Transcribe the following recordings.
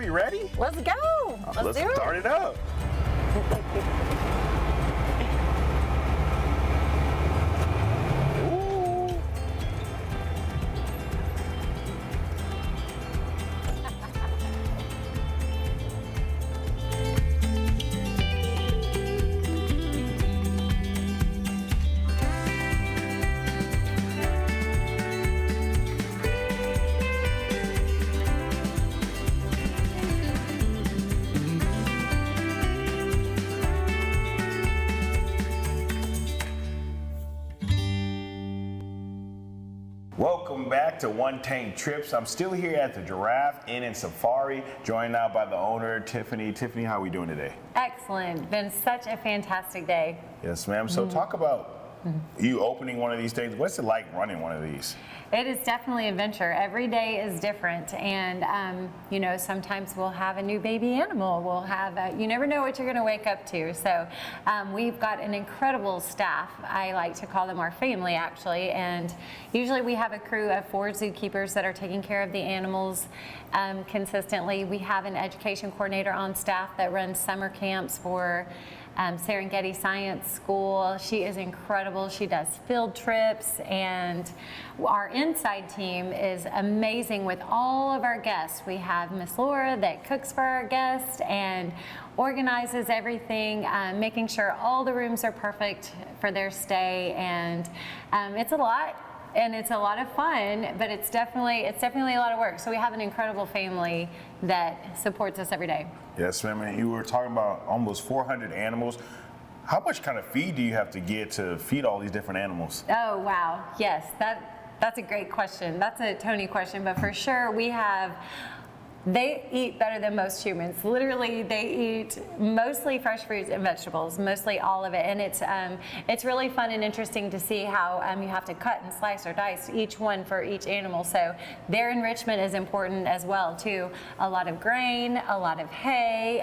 you ready? Let's go. Let's do it. Start it up. Welcome back to One Tank Trips. I'm still here at the Giraffe Inn and Safari, joined now by the owner, Tiffany. Tiffany, how are we doing today? Excellent. Been such a fantastic day. Yes, ma'am. So talk about you opening one of these things. What's it like running one of these? It is definitely an adventure. Every day is different, and you know, sometimes we'll have a new baby animal. We'll have you never know what you're going to wake up to. So we've got an incredible staff. I like to call them our family, actually, and usually we have a crew of 4 zookeepers that are taking care of the animals consistently. We have an education coordinator on staff that runs summer camps for Serengeti Science School. She is incredible. She does field trips, and our inside team is amazing with all of our guests. We have Miss Laura that cooks for our guests and organizes everything, making sure all the rooms are perfect for their stay, and it's a lot. And it's a lot of fun, but it's definitely a lot of work. So we have an incredible family that supports us every day. Yes, ma'am. And you were talking about almost 400 animals. How much kind of feed do you have to get to feed all these different animals? Oh, wow. Yes, that's a great question. That's a Tony question, but for sure they eat better than most humans. Literally, they eat mostly fresh fruits and vegetables, mostly all of it. And it's really fun and interesting to see how you have to cut and slice or dice each one for each animal. So their enrichment is important as well too. A lot of grain, a lot of hay,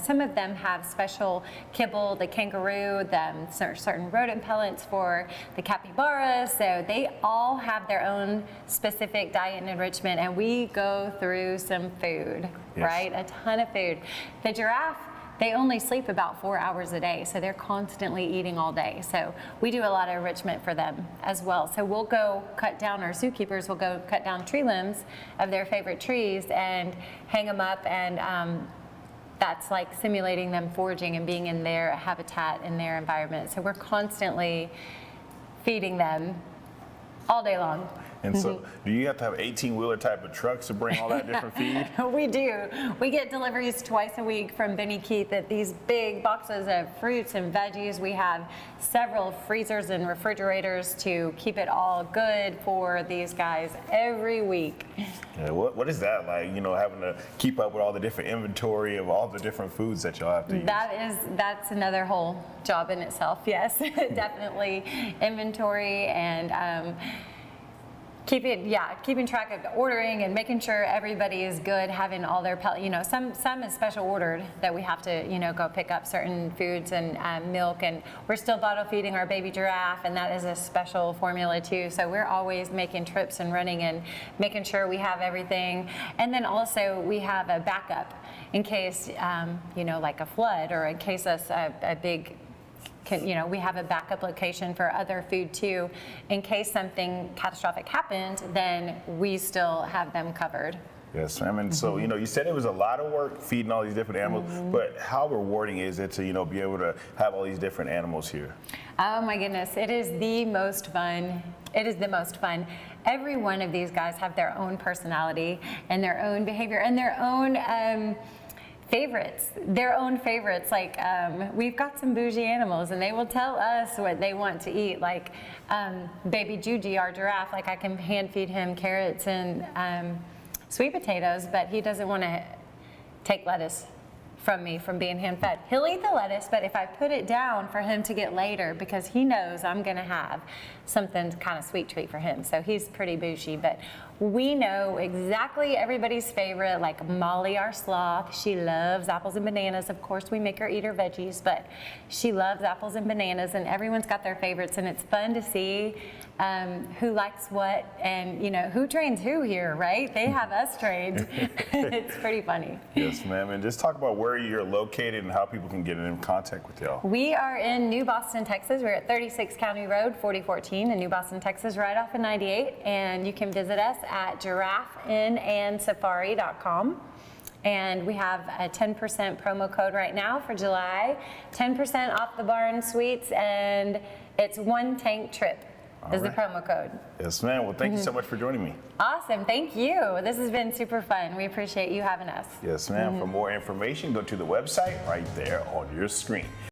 some of them have special kibble, the kangaroo, certain rodent pellets for the capybara. So they all have their own specific diet and enrichment, and we go through some food, yes. Right? A ton of food. The giraffe, they only sleep about 4 hours a day, so they're constantly eating all day. So we do a lot of enrichment for them as well. So we'll go cut down, our zookeepers will go cut down tree limbs of their favorite trees and hang them up, and that's like simulating them foraging and being in their habitat, in their environment. So we're constantly feeding them all day long. And so, do you have to have 18-wheeler type of trucks to bring all that different feed? We do. We get deliveries twice a week from Benny Keith at these big boxes of fruits and veggies. We have several freezers and refrigerators to keep it all good for these guys every week. Yeah, what is that like, you know, having to keep up with all the different inventory of all the different foods that y'all have to use? That's another whole job in itself, yes. Definitely inventory and keeping track of ordering and making sure everybody is good, having all their some is special ordered that we have to go pick up certain foods and milk, and we're still bottle feeding our baby giraffe, and that is a special formula too. So we're always making trips and running and making sure we have everything, and then also we have a backup in case like a flood, or in case a big we have a backup location for other food too. In case something catastrophic happened, then we still have them covered. Yes, ma'am. And so, you said it was a lot of work feeding all these different animals, but how rewarding is it to, be able to have all these different animals here? Oh my goodness, it is the most fun. It is the most fun. Every one of these guys have their own personality and their own behavior and their own favorites. Like we've got some bougie animals, and they will tell us what they want to eat. Like baby Juji, our giraffe, like I can hand feed him carrots and sweet potatoes, but he doesn't want to take lettuce from me from being hand fed. He'll eat the lettuce, but if I put it down for him to get later, because he knows I'm gonna have something kind of sweet treat for him. So he's pretty bougie, but We know exactly everybody's favorite, like Molly, our sloth. She loves apples and bananas. Of course, we make her eat her veggies, but she loves apples and bananas, and everyone's got their favorites, and it's fun to see who likes what and, who trains who here, right? They have us trained. It's pretty funny. Yes, ma'am. And just talk about where you're located and how people can get in contact with y'all. We are in New Boston, Texas. We're at 36 County Road, 4014 in New Boston, Texas, right off of 98. And you can visit us at giraffeinandsafari.com. And we have a 10% promo code right now for July, 10% off the bar and suites, and it's one tank trip is the promo code. Yes, ma'am. Well, thank you so much for joining me. Awesome. Thank you. This has been super fun. We appreciate you having us. Yes, ma'am. For more information, go to the website right there on your screen.